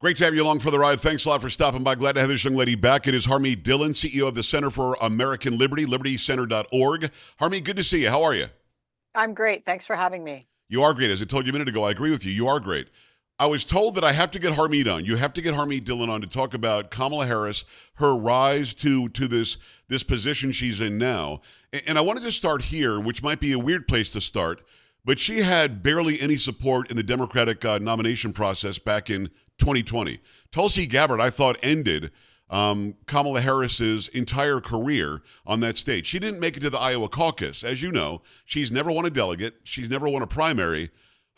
Great to have you along for the ride. Thanks a lot for stopping by. Glad to have this young lady back. It is Harmeet Dhillon, CEO of the Center for American Liberty, libertycenter.org. Harmeet, good to see you. How are you? I'm great. Thanks for having me. You are great. As I told you a minute ago, I agree with you. You are great. I was told that I have to get Harmeet on. You have to get Harmeet Dhillon on to talk about Kamala Harris, her rise to this position she's in now. And I wanted to start here, which might be a weird place to start, but she had barely any support in the Democratic nomination process back in 2020. Tulsi Gabbard, I thought, ended Kamala Harris's entire career on that stage. She didn't make it to the Iowa caucus. As you know, she's never won a delegate. She's never won a primary.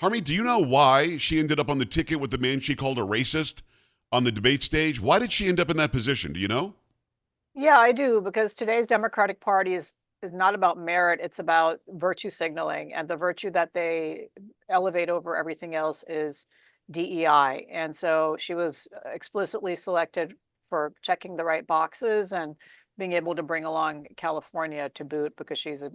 Harmeet, do you know why she ended up on the ticket with the man she called a racist on the debate stage? Why did she end up in that position? Do you know? Yeah, I do, because today's Democratic Party is not about merit, it's about virtue signaling. And the virtue that they elevate over everything else is DEI. And so she was explicitly selected for checking the right boxes and being able to bring along California to boot because she's a,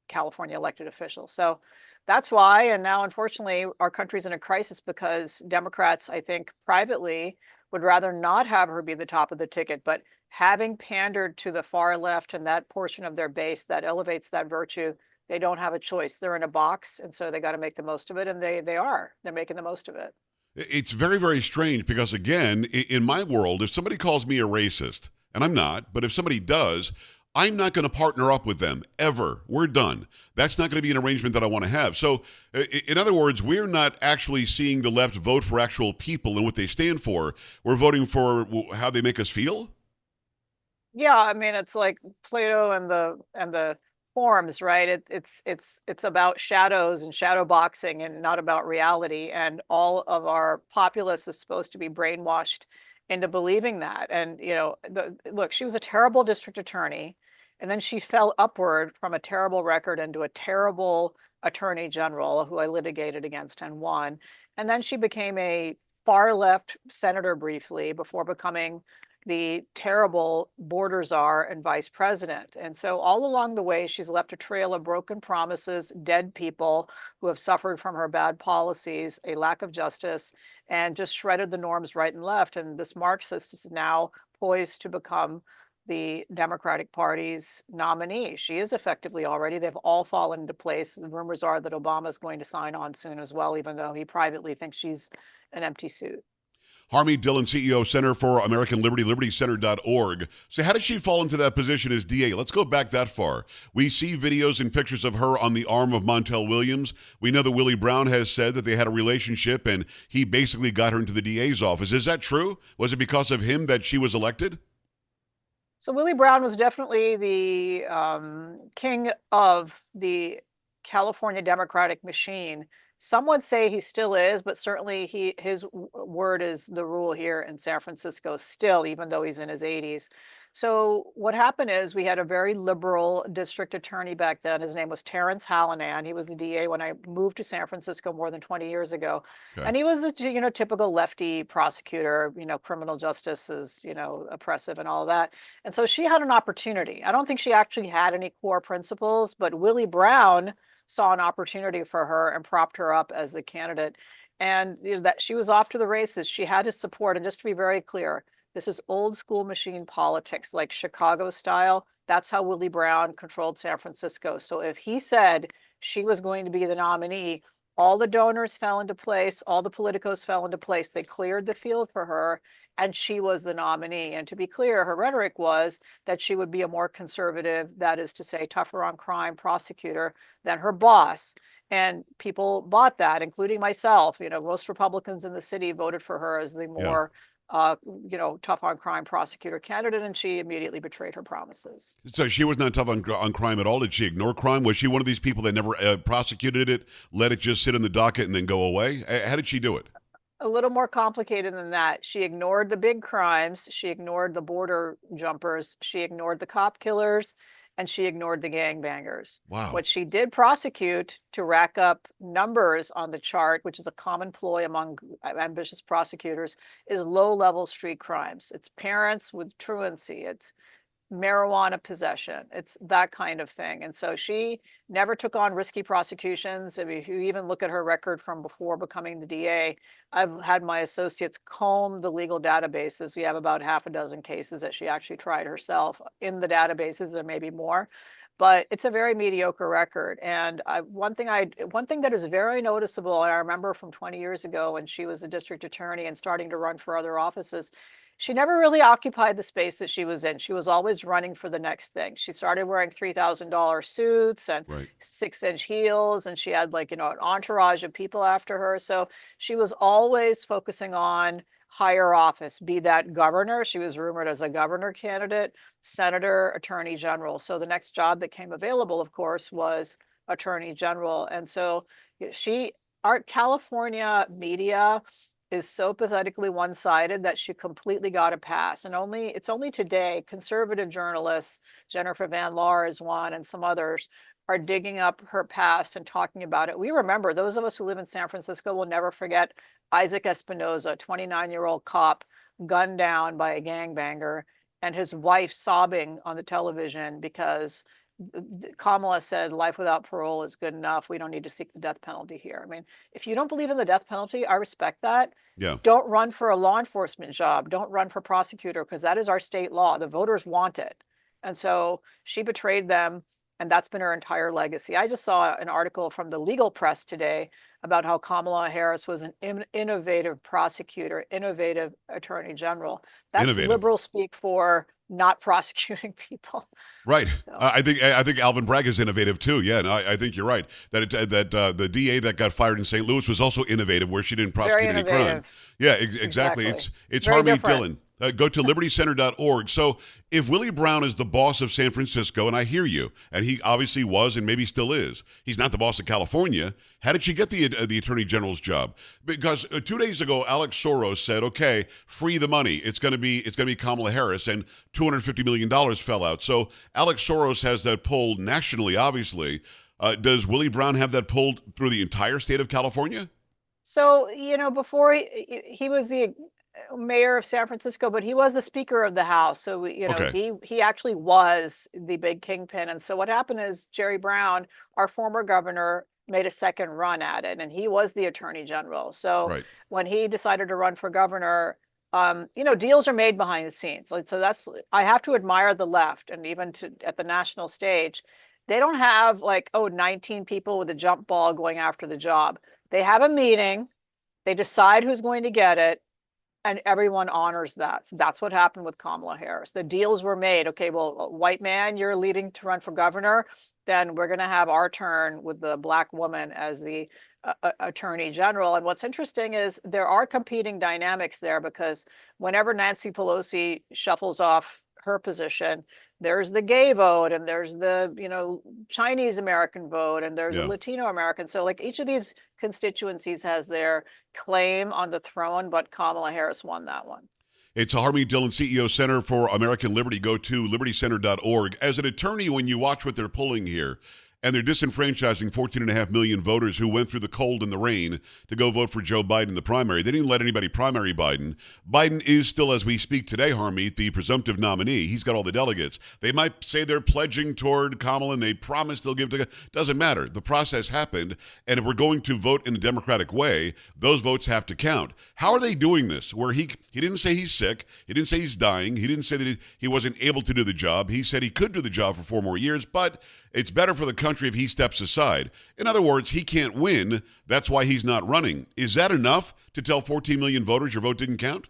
California elected official. So that's why. And now, unfortunately, our country's in a crisis because Democrats, I think, privately would rather not have her be the top of the ticket. But having pandered to the far left and that portion of their base that elevates that virtue, they don't have a choice. They're in a box, and so they got to make the most of it. And they are. They're making the most of it. It's very, very strange because, again, in my world, if somebody calls me a racist, and I'm not, but if somebody does, I'm not going to partner up with them ever. We're done. That's not going to be an arrangement that I want to have. So, in other words, we're not actually seeing the left vote for actual people and what they stand for. We're voting for how they make us feel. Yeah, I mean, it's like Plato and the forms, right? It's about shadows and shadow boxing and not about reality. And all of our populace is supposed to be brainwashed into believing that. And look, she was a terrible district attorney, and then she fell upward from a terrible record into a terrible attorney general who I litigated against and won. And then she became a far left senator briefly before becoming the terrible border czar and vice president. And so all along the way, she's left a trail of broken promises, dead people who have suffered from her bad policies, a lack of justice, and just shredded the norms right and left. And this Marxist is now poised to become the Democratic Party's nominee. She is effectively already. They've all fallen into place. The rumors are that Obama is going to sign on soon as well, even though he privately thinks she's an empty suit. Harmeet Dhillon, CEO, Center for American Liberty, libertycenter.org. So how did she fall into that position as DA? Let's go back that far. We see videos and pictures of her on the arm of Montel Williams. We know that Willie Brown has said that they had a relationship and he basically got her into the DA's office. Is that true? Was it because of him that she was elected? So Willie Brown was definitely the king of the California Democratic machine. Some would say he still is, but certainly his word is the rule here in San Francisco still, even though he's in his 80s. So what happened is we had a very liberal district attorney back then. His name was Terrence Hallinan. He was the DA when I moved to San Francisco more than 20 years ago. Okay. And he was a typical lefty prosecutor. Criminal justice is oppressive and all of that. And so she had an opportunity. I don't think she actually had any core principles, but Willie Brown saw an opportunity for her and propped her up as the candidate. And that she was off to the races. She had his support. And just to be very clear, this is old school machine politics, like Chicago style. That's how Willie Brown controlled San Francisco. So if he said she was going to be the nominee, all the donors fell into place, all the politicos fell into place. They cleared the field for her, and she was the nominee. And to be clear, her rhetoric was that she would be a more conservative, that is to say, tougher on crime prosecutor than her boss. And people bought that, including myself. Most Republicans in the city voted for her as the Yeah. more tough on crime prosecutor candidate, and she immediately betrayed her promises. So she was not tough on crime at all. Did she ignore crime? Was she one of these people that never prosecuted it, let it just sit in the docket and then go away? How did she do it? A little more complicated than that. She ignored the big crimes. She ignored the border jumpers. She ignored the cop killers, and she ignored the gangbangers. Wow. What she did prosecute to rack up numbers on the chart, which is a common ploy among ambitious prosecutors, is low-level street crimes. It's parents with truancy. It's marijuana possession. It's that kind of thing. And so she never took on risky prosecutions. I mean, if you even look at her record from before becoming the DA, I've had my associates comb the legal databases. We have about half a dozen cases that she actually tried herself in the databases. There may be more, but it's a very mediocre record. And one thing that is very noticeable, and I remember from 20 years ago when she was a district attorney and starting to run for other offices, she never really occupied the space that she was in. She was always running for the next thing. She started wearing $3,000 suits and Right. 6-inch heels, and she had, like, an entourage of people after her. So she was always focusing on higher office, be that governor. She was rumored as a governor candidate, senator, attorney general. So the next job that came available, of course, was attorney general. And so our California media is so pathetically one-sided that she completely got a pass. And it's only today conservative journalists, Jennifer Van Laar is one, and some others, are digging up her past and talking about it. We remember, those of us who live in San Francisco will never forget Isaac Espinoza, 29-year-old cop, gunned down by a gangbanger, and his wife sobbing on the television because Kamala said life without parole is good enough. We don't need to seek the death penalty here. I mean, if you don't believe in the death penalty, I respect that. Yeah. Don't run for a law enforcement job. Don't run for prosecutor, because that is our state law. The voters want it. And so she betrayed them, and that's been her entire legacy. I just saw an article from the legal press today about how Kamala Harris was an innovative prosecutor, innovative attorney general. That's Innovative. liberal speak for not prosecuting people. Right. So. I think Alvin Bragg is innovative too. Yeah, no, I think you're right. That the DA that got fired in St. Louis was also innovative, where she didn't prosecute any crime. Yeah, exactly. It's Very Harmeet different. Dhillon. Go to libertycenter.org. So if Willie Brown is the boss of San Francisco, and I hear you, and he obviously was and maybe still is, he's not the boss of California. How did she get the attorney general's job? Because 2 days ago, Alex Soros said, "Okay, free the money. It's going to be Kamala Harris," and $250 million fell out. So Alex Soros has that pulled nationally, obviously. Does Willie Brown have that pulled through the entire state of California? So, before he was the mayor of San Francisco, but he was the Speaker of the House. So, Okay. he actually was the big kingpin. And so what happened is Jerry Brown, our former governor, made a second run at it, and he was the Attorney General. So Right. when he decided to run for governor, deals are made behind the scenes. Like, so I have to admire the left, and even at the national stage, they don't have like, 19 people with a jump ball going after the job. They have a meeting, they decide who's going to get it, and everyone honors that. So that's what happened with Kamala Harris. The deals were made. Okay, well, white man, you're leading to run for governor, then we're going to have our turn with the black woman as the attorney general. And what's interesting is there are competing dynamics there, because whenever Nancy Pelosi shuffles off her position, there's the gay vote, and there's the Chinese American vote, and there's a Yeah. Latino American. So like each of these constituencies has their claim on the throne, but Kamala Harris won that one. It's Harmeet Dhillon, CEO, Center for American Liberty. Go to libertycenter.org. As an attorney, when you watch what they're pulling here, and they're disenfranchising 14.5 million voters who went through the cold and the rain to go vote for Joe Biden in the primary. They didn't let anybody primary Biden. Biden is still, as we speak today, Harmeet, the presumptive nominee. He's got all the delegates. They might say they're pledging toward Kamala and they promise they'll give to. Doesn't matter. The process happened, and if we're going to vote in a democratic way, those votes have to count. How are they doing this? Where he didn't say he's sick. He didn't say he's dying. He didn't say that he wasn't able to do the job. He said he could do the job for 4 more years, but it's better for the country if he steps aside. In other words, he can't win. That's why he's not running. Is that enough to tell 14 million voters your vote didn't count?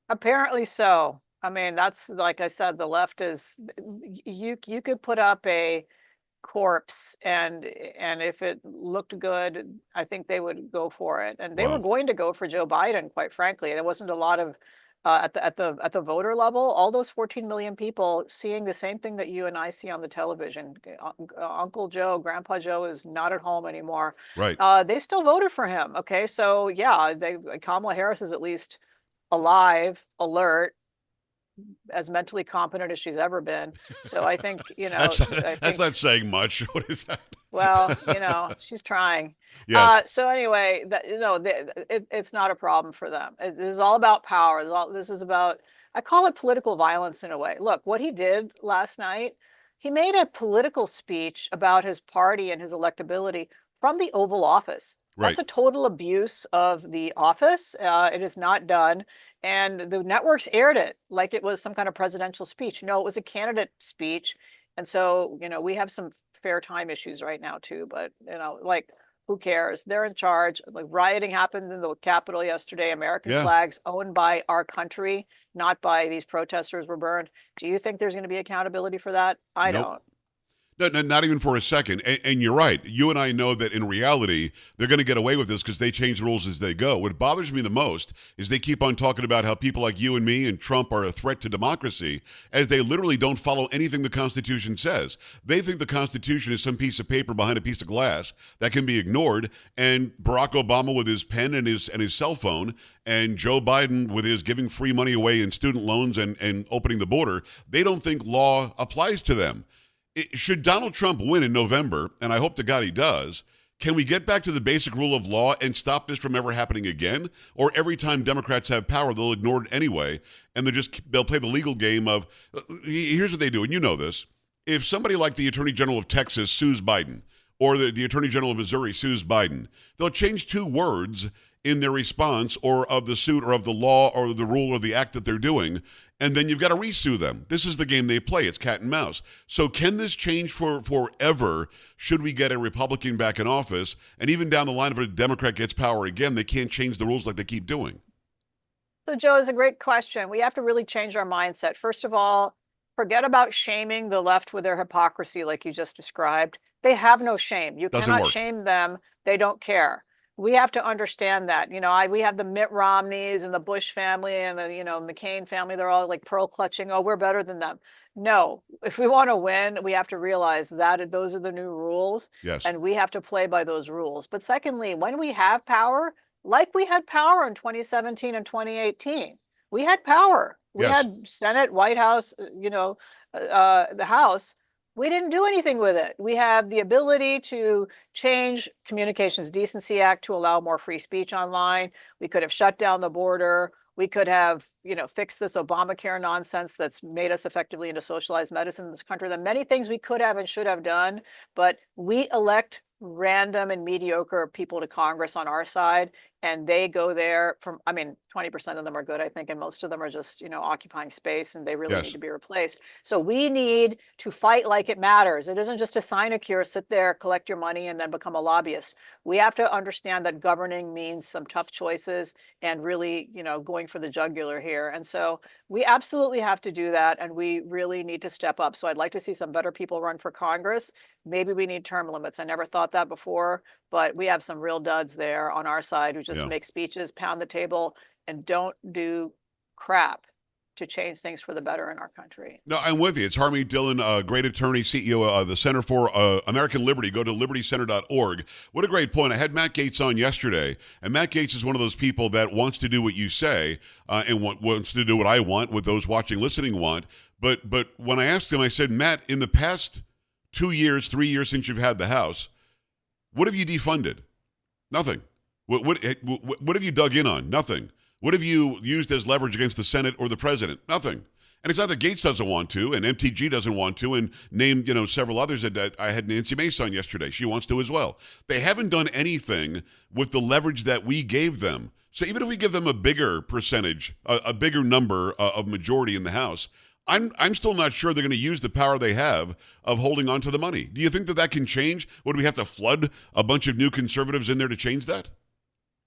Apparently so. I mean, that's, like I said, the left is, you could put up a corpse, and if it looked good, I think they would go for it. And they were Wow. going to go for Joe Biden, quite frankly. There wasn't a lot of at the voter level, all those 14 million people seeing the same thing that you and I see on the television. Uncle Joe, Grandpa Joe is not at home anymore. Right. They still voted for him. Okay, so yeah, Kamala Harris is at least alive, alert, as mentally competent as she's ever been. So I think, That's I that's think not saying much. What is that? Well, she's trying. Yes. So anyway, it's not a problem for them. This is all about power. This is about, I call it political violence in a way. Look, what he did last night, he made a political speech about his party and his electability from the Oval Office. Right. That's a total abuse of the office. It is not done. And the networks aired it like it was some kind of presidential speech. No, it was a candidate speech. And so, we have some fair time issues right now too, but like, who cares? They're in charge. Like, rioting happened in the Capitol yesterday. American Yeah. flags owned by our country, not by these protesters, were burned. Do you think there's going to be accountability for that? I Nope. don't. No, no, not even for a second. And you're right. You and I know that in reality, they're going to get away with this because they change the rules as they go. What bothers me the most is they keep on talking about how people like you and me and Trump are a threat to democracy, as they literally don't follow anything the Constitution says. They think the Constitution is some piece of paper behind a piece of glass that can be ignored. And Barack Obama with his pen and his cell phone, and Joe Biden with his giving free money away in student loans and opening the border, they don't think law applies to them. Should Donald Trump win in November, and I hope to God he does, can we get back to the basic rule of law and stop this from ever happening again? Or every time Democrats have power, they'll ignore it anyway, and they'll play the legal game of, here's what they do, and you know this. If somebody like the Attorney General of Texas sues Biden, or the Attorney General of Missouri sues Biden, they'll change two words in their response or of the suit or of the law or the rule or the act that they're doing, and then you've got to resue them. This is the game they play. It's cat and mouse. So can this change forever should we get a Republican back in office? And even down the line, if a Democrat gets power again, they can't change the rules like they keep doing. So, Joe, is a great question. We have to really change our mindset. First of all, forget about shaming the left with their hypocrisy, like you just described. They have no shame. You Doesn't cannot work. shame them. They don't care. We have to understand that. We have the Mitt Romneys and the Bush family and the, McCain family. They're all like pearl clutching. Oh, we're better than them. No, if we want to win, we have to realize that those are the new rules, Yes. and we have to play by those rules. But secondly, when we have power, like we had power in 2017 and 2018, we had power. We Yes. had Senate, White House, the House. We didn't do anything with it. We have the ability to change Communications Decency Act to allow more free speech online. We could have shut down the border. We could have, fixed this Obamacare nonsense that's made us effectively into socialized medicine in this country. There are many things we could have and should have done, but we elect random and mediocre people to Congress on our side, and they go there 20% of them are good, I think, and most of them are just, occupying space, and they really need Yes. to be replaced. So we need to fight like it matters. It isn't just a sinecure, sit there, collect your money, and then become a lobbyist. We have to understand that governing means some tough choices and really, going for the jugular here. And so we absolutely have to do that, and we really need to step up. So I'd like to see some better people run for Congress. Maybe we need term limits. I never thought that before, but we have some real duds there on our side who just Yeah. make speeches, pound the table, and don't do crap to change things for the better in our country. No, I'm with you. It's Harmeet Dhillon, great attorney, CEO of the Center for American Liberty. Go to libertycenter.org. What a great point. I had Matt Gaetz on yesterday, and Matt Gaetz is one of those people that wants to do what you say and wants to do what I want, what those watching, listening want. But when I asked him, I said, Matt, in the past 2 years, 3 years since you've had the House, what have you defunded? Nothing. What have you dug in on? Nothing. What have you used as leverage against the Senate or the president? Nothing. And it's not that Gaetz doesn't want to, and MTG doesn't want to, and name several others. That I had Nancy Mace on yesterday. She wants to as well. They haven't done anything with the leverage that we gave them. So even if we give them a bigger percentage, a bigger number of majority in the House, I'm still not sure they're going to use the power they have of holding on to the money. Do you think that can change? Would we have to flood a bunch of new conservatives in there to change that?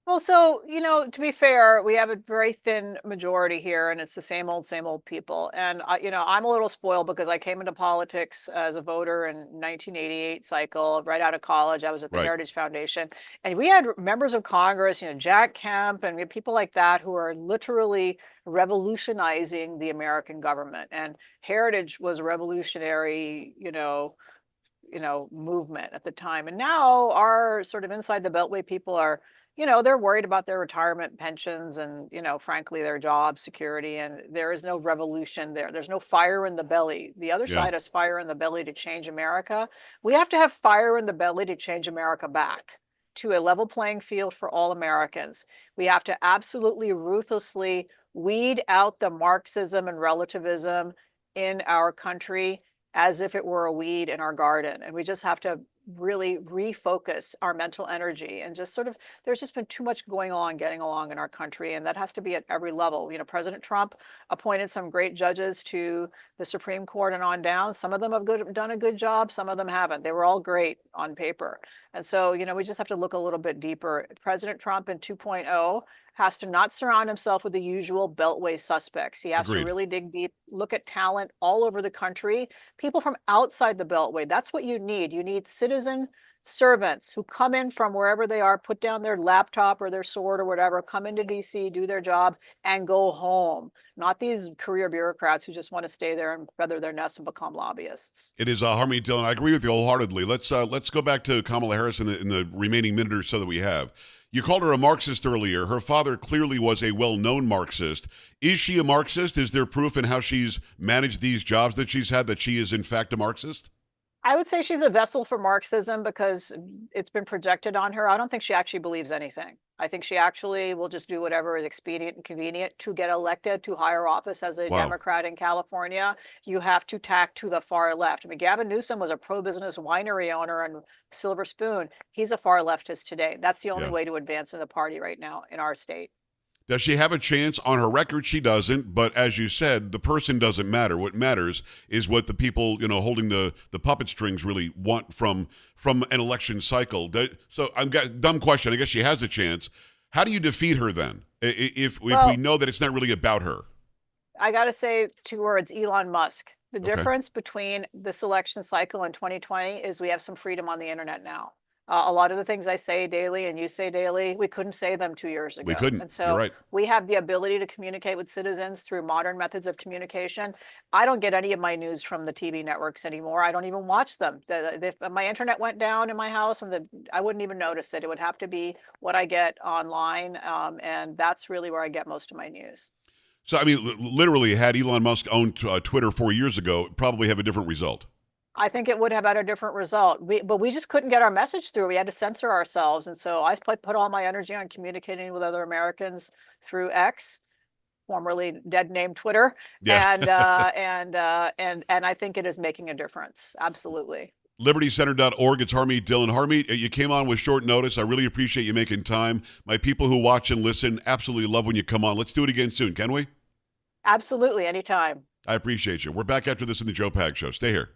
Well, so, to be fair, we have a very thin majority here, and it's the same old people. And, I'm a little spoiled because I came into politics as a voter in 1988 cycle, right out of college. I was at the Right. Heritage Foundation, and we had members of Congress, Jack Kemp, and we had people like that who are literally revolutionizing the American government. And Heritage was a revolutionary, movement at the time. And now our sort of inside the Beltway people are they're worried about their retirement pensions and, frankly, their job security. And there is no revolution there. There's no fire in the belly. The other Yeah, side has fire in the belly to change America. We have to have fire in the belly to change America back to a level playing field for all Americans. We have to absolutely ruthlessly weed out the Marxism and relativism in our country as if it were a weed in our garden. And we just have to really refocus our mental energy and just sort of, there's just been too much going on, getting along in our country, and that has to be at every level. President Trump appointed some great judges to the Supreme Court and on down. Some of them have done a good job, some of them haven't. They were all great on paper. And so, we just have to look a little bit deeper. President Trump in 2.0 has to not surround himself with the usual beltway suspects. He has to agreed. really dig deep, look at talent all over the country, people from outside the beltway. That's what you need. You need citizen servants who come in from wherever they are, put down their laptop or their sword or whatever, come into DC, do their job, and go home. Not these career bureaucrats who just want to stay there and feather their nests and become lobbyists. It is Harmeet Dhillon. I agree with you wholeheartedly. Let's go back to Kamala Harris in the remaining minute or so that we have. You called her a Marxist earlier. Her father clearly was a well-known Marxist. Is she a Marxist? Is there proof in how she's managed these jobs that she's had that she is in fact a Marxist? I would say she's a vessel for Marxism because it's been projected on her. I don't think she actually believes anything. I think she actually will just do whatever is expedient and convenient to get elected to higher office as a Wow. Democrat in California. You have to tack to the far left. I mean, Gavin Newsom was a pro-business winery owner and Silver Spoon. He's a far leftist today. That's the only Yeah. way to advance in the party right now in our state. Does she have a chance? On her record, she doesn't. But as you said, the person doesn't matter. What matters is what the people, holding the puppet strings really want from an election cycle. So I've got a dumb question. I guess she has a chance. How do you defeat her then? If we know that it's not really about her. I got to say 2 words, Elon Musk. The Okay. difference between this election cycle and 2020 is we have some freedom on the internet now. A lot of the things I say daily and you say daily, we couldn't say them 2 years ago. We couldn't. And You're so right. we have the ability to communicate with citizens through modern methods of communication. I don't get any of my news from the TV networks anymore. I don't even watch them. If my internet went down in my house, and I wouldn't even notice it. It would have to be what I get online. And that's really where I get most of my news. So, I mean, literally, had Elon Musk owned Twitter 4 years ago, probably have a different result. I think it would have had a different result. But we just couldn't get our message through. We had to censor ourselves. And so I put all my energy on communicating with other Americans through X, formerly dead name Twitter. Yeah. And I think it is making a difference. Absolutely. LibertyCenter.org. It's Harmeet Dhillon. Harmeet, you came on with short notice. I really appreciate you making time. My people who watch and listen absolutely love when you come on. Let's do it again soon, can we? Absolutely. Anytime. I appreciate you. We're back after this in the Joe Pag Show. Stay here.